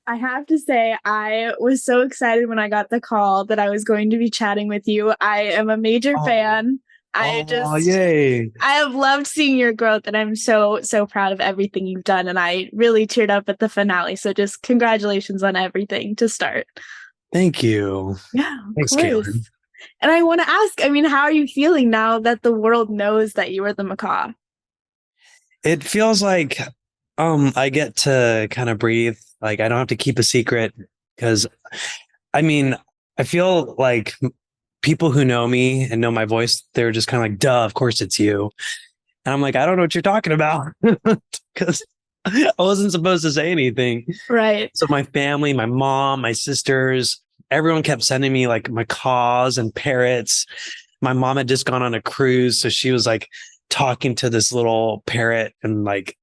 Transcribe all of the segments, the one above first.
I have to say, I was so excited when I got the call that I was going to be chatting with you. I am a major Oh, fan. I oh, just, yay. I have loved seeing your growth, and I'm so, so proud of everything you've done. And I really teared up at the finale. So just congratulations on everything to start. Thank you. Yeah, of Thanks, course. Caitlin. And I want to ask, I mean, how are you feeling now that the world knows that you are the macaw? It feels like I get to kind of breathe. Like I don't have to keep a secret because I mean, I feel like people who know me and know my voice, they're just kind of like, duh, of course it's you. And I'm like, I don't know what you're talking about because I wasn't supposed to say anything. Right. So my family, my mom, my sisters, everyone kept sending me like macaws and parrots. My mom had just gone on a cruise, so she was like talking to this little parrot and like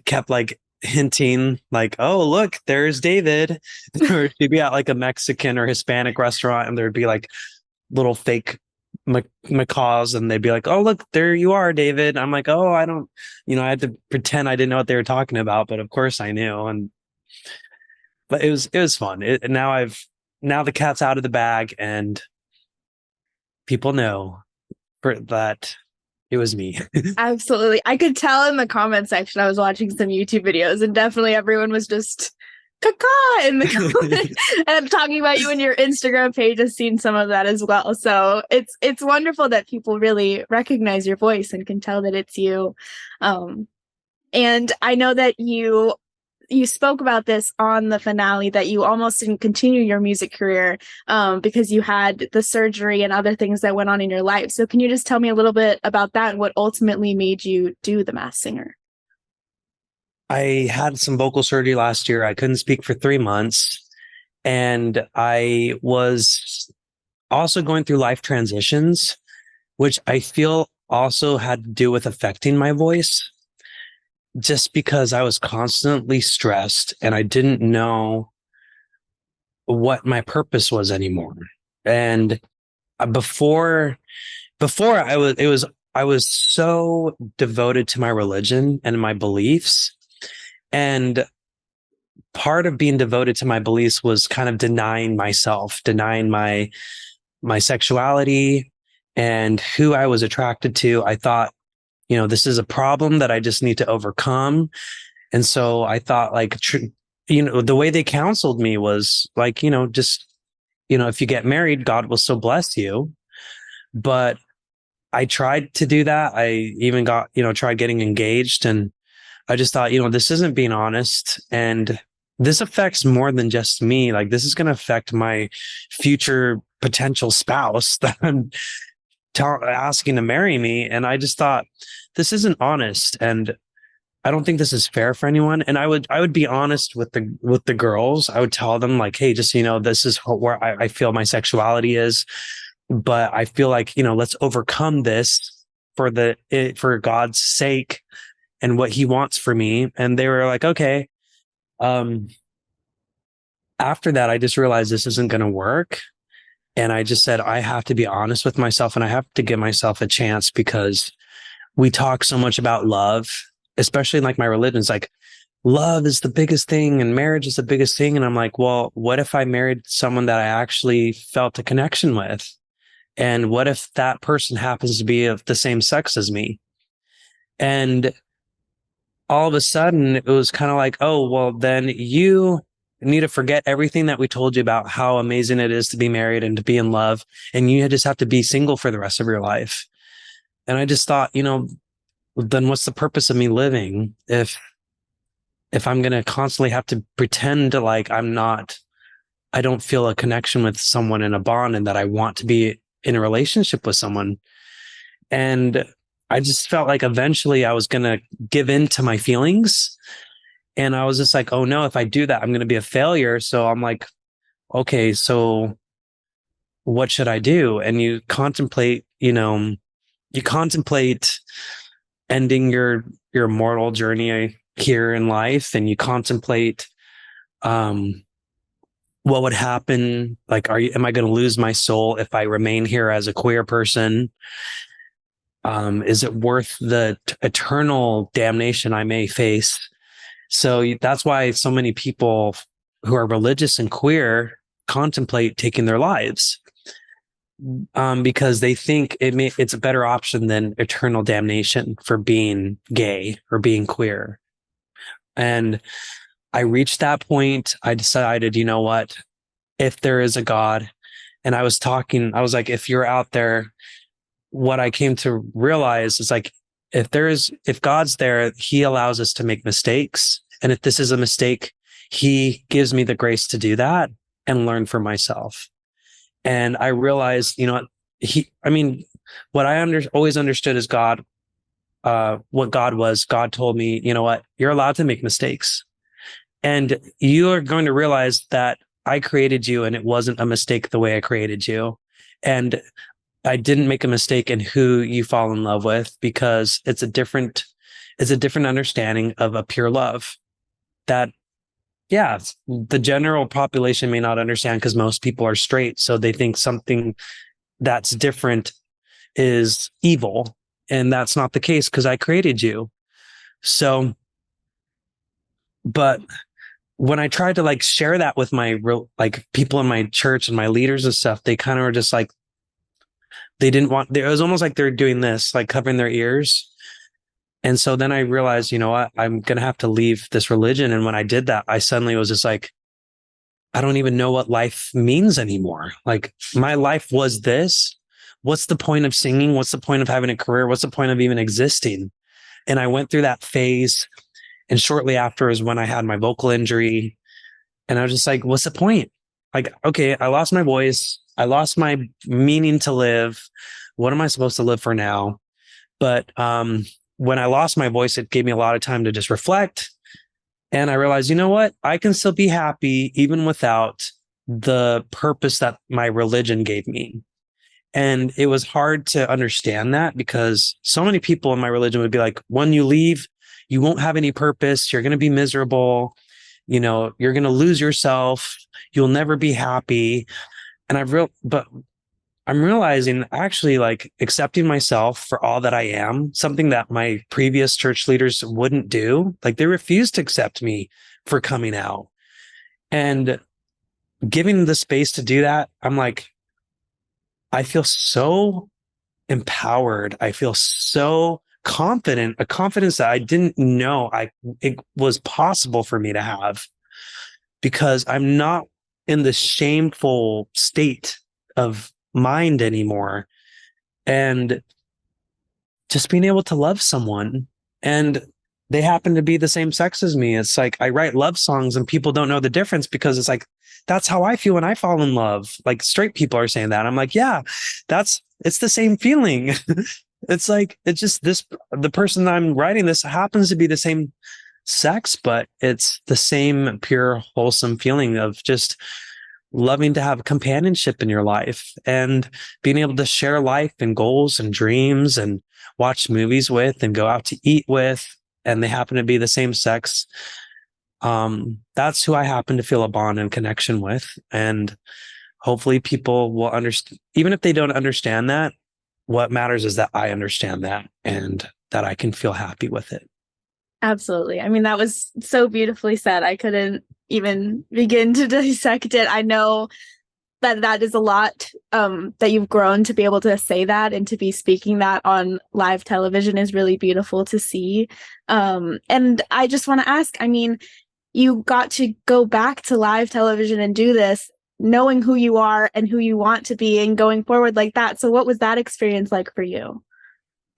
kept like hinting like, oh look, there's David. Or she'd be at like a Mexican or Hispanic restaurant and there'd be like little fake macaws and they'd be like, oh look, there you are, David. I'm like, oh, I don't, I had to pretend I didn't know what they were talking about, but of course I knew. And but it was fun. Now the cat's out of the bag and people know for that it was me. Absolutely. I could tell in the comment section. I was watching some YouTube videos, and definitely everyone was just caca in the comments and talking about you, and your Instagram page has seen some of that as well. So it's wonderful that people really recognize your voice and can tell that it's you. Um, and I know that you spoke about this on the finale, that you almost didn't continue your music career because you had the surgery and other things that went on in your life. So can you just tell me a little bit about that and what ultimately made you do The Masked Singer? I had some vocal surgery last year. I couldn't speak for 3 months. And I was also going through life transitions, which I feel also had to do with affecting my voice, just because I was constantly stressed and I didn't know what my purpose was anymore. And before before I was so devoted to my religion and my beliefs. And part of being devoted to my beliefs was kind of denying myself, denying my sexuality and who I was attracted to. I thought, this is a problem that I just need to overcome. And so I thought like, the way they counseled me was like, just, if you get married, God will still bless you. But I tried to do that. I even got, tried getting engaged and I just thought, this isn't being honest. And this affects more than just me. Like this is going to affect my future potential spouse that I'm asking to marry me. And I just thought, this isn't honest. And I don't think this is fair for anyone. And I would be honest with the girls. I would tell them like, hey, just, this is where I feel my sexuality is. But I feel like, let's overcome this for God's sake and what he wants for me. And they were like, okay. Um, After that, I just realized this isn't going to work. And I just said, I have to be honest with myself and I have to give myself a chance because we talk so much about love, especially in like my religion. It's like love is the biggest thing and marriage is the biggest thing. And I'm like, well, what if I married someone that I actually felt a connection with? And what if that person happens to be of the same sex as me? And all of a sudden it was kind of like, oh, well, then you need to forget everything that we told you about how amazing it is to be married and to be in love. And you just have to be single for the rest of your life. And I just thought, then what's the purpose of me living if I'm going to constantly have to pretend to like I don't feel a connection with someone in a bond and that I want to be in a relationship with someone. And I just felt like eventually I was going to give in to my feelings. And I was just like, oh no, if I do that, I'm going to be a failure. So I'm like, okay, so what should I do? And you contemplate ending your mortal journey here in life and you contemplate, what would happen? Like, am I going to lose my soul if I remain here as a queer person? Is it worth the eternal damnation I may face? So that's why so many people who are religious and queer contemplate taking their lives, because they think it's a better option than eternal damnation for being gay or being queer. And I reached that point. I decided, you know what, if there is a God, and I was like, if you're out there, what I came to realize is like, if God's there, he allows us to make mistakes. And if this is a mistake, he gives me the grace to do that and learn for myself. And I realized, you know, what I always understood as God, what God was. God told me, you know what, you're allowed to make mistakes. And you are going to realize that I created you and it wasn't a mistake the way I created you. And I didn't make a mistake in who you fall in love with, because it's a different understanding of a pure love that, yeah, the general population may not understand, because most people are straight. So they think something that's different is evil. And that's not the case, because I created you. So, but when I tried to like share that with my people in my church and my leaders and stuff, they kind of were just like, it was almost like they're doing this, like covering their ears. And so then I realized, you know what, I'm going to have to leave this religion. And when I did that, I suddenly was just like, I don't even know what life means anymore. Like, my life was this. What's the point of singing? What's the point of having a career? What's the point of even existing? And I went through that phase. And shortly after is when I had my vocal injury. And I was just like, what's the point? Like, okay, I lost my voice. I lost my meaning to live. What am I supposed to live for now? But when I lost my voice, it gave me a lot of time to just reflect. And I realized, you know what? I can still be happy even without the purpose that my religion gave me. And it was hard to understand that, because so many people in my religion would be like, when you leave, you won't have any purpose. You're going to be miserable. You know, you're going to lose yourself. You'll never be happy. And but I'm realizing, actually, like, accepting myself for all that I am, something that my previous church leaders wouldn't do. Like, they refused to accept me for coming out, and giving the space to do that. I'm like, I feel so empowered. I feel so confident, a confidence that I didn't know it was possible for me to have, because I'm not in the shameful state of mind anymore. And just being able to love someone, and they happen to be the same sex as me. It's like, I write love songs and people don't know the difference, because it's like, that's how I feel when I fall in love. Like, straight people are saying that. I'm like, yeah, it's the same feeling. It's like, it's just the person I'm writing this happens to be the same sex, but it's the same pure, wholesome feeling of just loving to have companionship in your life, and being able to share life and goals and dreams, and watch movies with, and go out to eat with, and they happen to be the same sex. That's who I happen to feel a bond and connection with. And hopefully people will understand, even if they don't understand that. What matters is that I understand that, and that I can feel happy with it. Absolutely. I mean, that was so beautifully said. I couldn't even begin to dissect it. I know that is a lot, that you've grown to be able to say that, and to be speaking that on live television is really beautiful to see. And I just want to ask, I mean, you got to go back to live television and do this, knowing who you are and who you want to be, and going forward like that. So what was that experience like for you?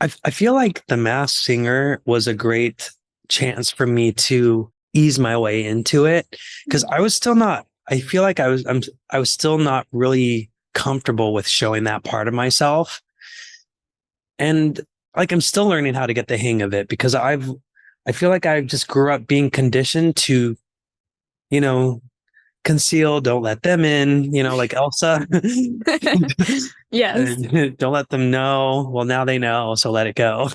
I feel like The Masked Singer was a great chance for me to ease my way into it, because I feel like I was still not really comfortable with showing that part of myself. And like, I'm still learning how to get the hang of it, because I feel like I just grew up being conditioned to, you know, conceal, don't let them in, you know, like Elsa. Yes. Don't let them know. Well, now they know, so let it go.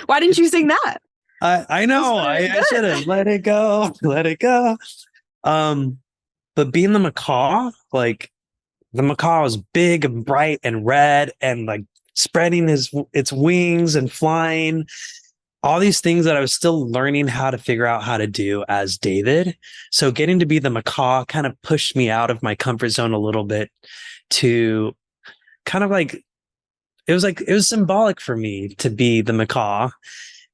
Why didn't you sing that? I know, I should have let it go, let it go. But being the Macaw, like, the Macaw was big and bright and red, and like spreading its wings and flying. all these things that I was still learning how to figure out how to do as David. So getting to be the Macaw kind of pushed me out of my comfort zone a little bit to kind of like it was symbolic for me to be the Macaw.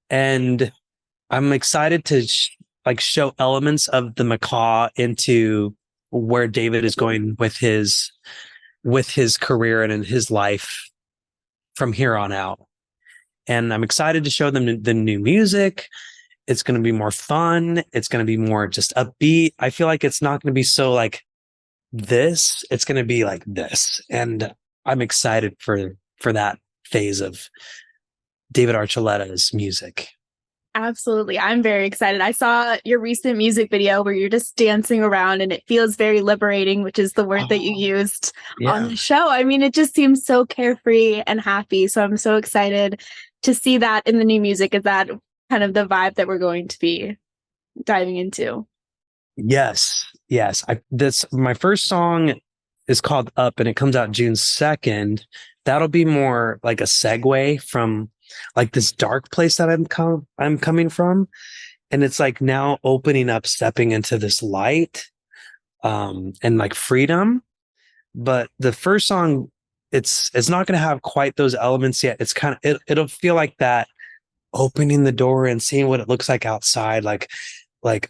And I'm excited to show elements of the Macaw into where David is going with his career and in his life from here on out. And I'm excited to show them the new music. It's going to be more fun. It's going to be more just upbeat. I feel like it's not going to be so like this. It's going to be like this. And I'm excited for that phase of David Archuleta's music. Absolutely. I'm very excited. I saw your recent music video where you're just dancing around and it feels very liberating, which is the word that you used on the show. I mean, it just seems so carefree and happy. So I'm so excited to see that in the new music. Is that kind of the vibe that we're going to be diving into? Yes. Yes. My first song is called Up and it comes out June 2nd. That'll be more like a segue from like this dark place that I'm coming from. And it's like now opening up, stepping into this light, and like freedom. But the first song, it's not going to have quite those elements yet. It's kind of, it'll feel like that opening the door and seeing what it looks like outside. Like,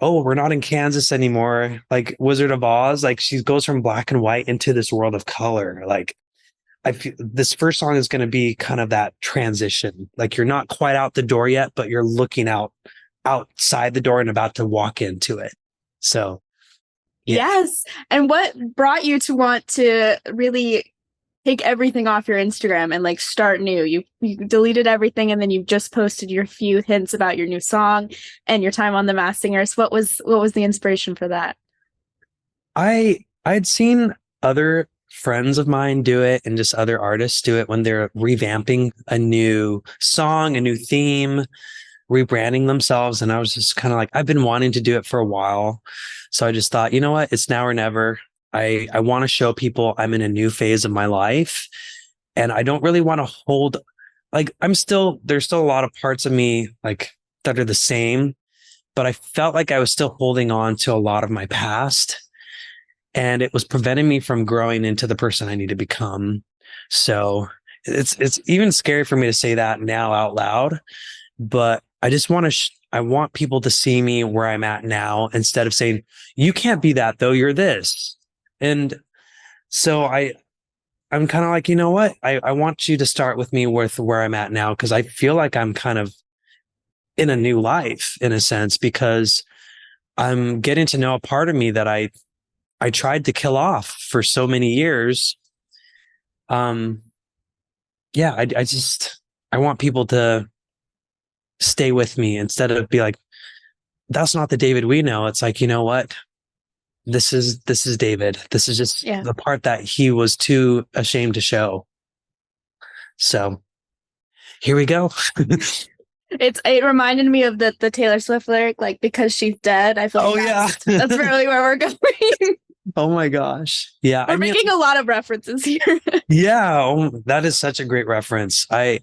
oh, we're not in Kansas anymore. Like Wizard of Oz, like she goes from black and white into this world of color. Like, I feel this first song is going to be kind of that transition. Like you're not quite out the door yet, but you're looking outside the door and about to walk into it. So, yeah. Yes. And what brought you to want to really take everything off your Instagram and like start new? You deleted everything and then you've just posted your few hints about your new song and your time on The Masked Singers. What was the inspiration for that? I'd seen other friends of mine do it and just other artists do it when they're revamping a new song, a new theme, rebranding themselves. And I was just kind of like, I've been wanting to do it for a while. So I just thought, you know what? It's now or never. I want to show people I'm in a new phase of my life. And I don't really want to hold, like, there's still a lot of parts of me like that are the same, but I felt like I was still holding on to a lot of my past. And it was preventing me from growing into the person I need to become. So it's even scary for me to say that now out loud, but I just want to, I want people to see me where I'm at now instead of saying, you can't be that though, you're this. And so I'm kind of like, you know what? I want you to start with me with where I'm at now. Cause I feel like I'm kind of in a new life in a sense, because I'm getting to know a part of me that I tried to kill off for so many years. I want people to stay with me instead of be like, that's not the David we know. It's like, you know what? This is David. This is just the part that he was too ashamed to show. So here we go. It reminded me of the Taylor Swift lyric, like, because she's dead. I feel like that's really where we're going. Oh my gosh. Yeah. We're making a lot of references here. Yeah. That is such a great reference. I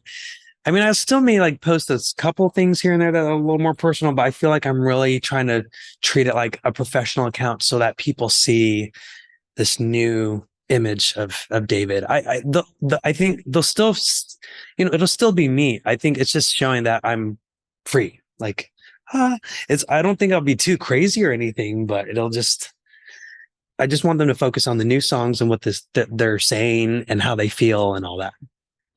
mean, I still may like post a couple things here and there that are a little more personal, but I feel like I'm really trying to treat it like a professional account so that people see this new image of David. I think they'll still, it'll still be me. I think it's just showing that I'm free. Like, I don't think I'll be too crazy or anything, but I just want them to focus on the new songs and what they're saying and how they feel and all that.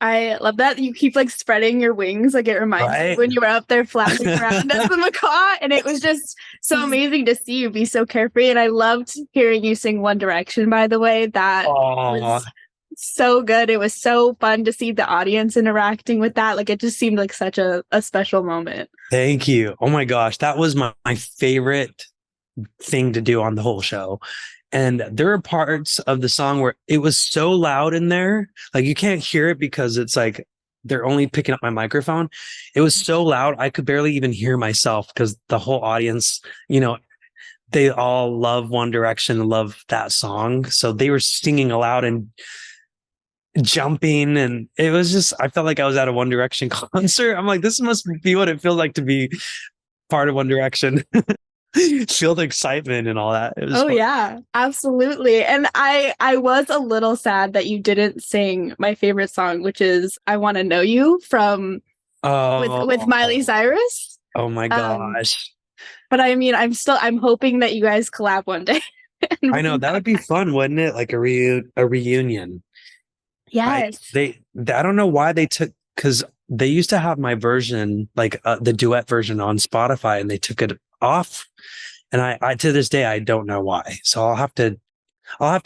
I love that you keep like spreading your wings. Like it reminds me when you were up there flapping around as the Macaw, and it was just so amazing to see you be so carefree. And I loved hearing you sing One Direction, by the way. That was so good. It was so fun to see the audience interacting with that. Like it just seemed like such a special moment. Thank you. Oh my gosh. That was my favorite thing to do on the whole show. And there are parts of the song where it was so loud in there, like you can't hear it because it's like they're only picking up my microphone. It was so loud, I could barely even hear myself because the whole audience, they all love One Direction, love that song. So they were singing aloud. And jumping, and it was just, I felt like I was at a One Direction concert. I'm like, this must be what it feels like to be part of One Direction. Feel the excitement and all that. It was Oh fun. yeah, absolutely. And I was a little sad that you didn't sing my favorite song, which is "I Want to Know You" from with Miley Oh, Cyrus. oh my Um, gosh. but I mean, I'm hoping that you guys collab one day and I know bring that would back be that. fun, wouldn't it? Like a reunion. I Yes. I don't know why they took, because they used to have my version, like the duet version on Spotify, and they took it off. And I to this day I don't know why. So I'll have to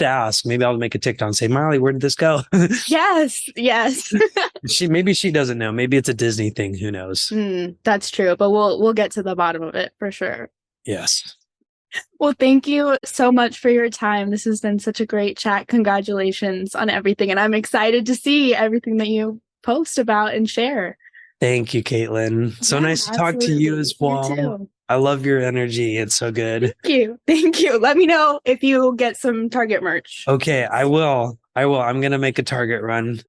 ask. Maybe I'll make a TikTok and say, Marley, where did this go? Yes. Yes. Maybe she doesn't know. Maybe it's a Disney thing. Who knows? That's true, but we'll get to the bottom of it for sure. Yes. Well, thank you so much for your time. This has been such a great chat. Congratulations on everything, and I'm excited to see everything that you post about and share. Thank you, Caitlin. So Yeah, nice to talk to you absolutely. as You well. too. I love your energy. It's so good. Thank you. Thank you. Let me know if you get some Target merch. Okay, I will. I'm gonna make a Target run.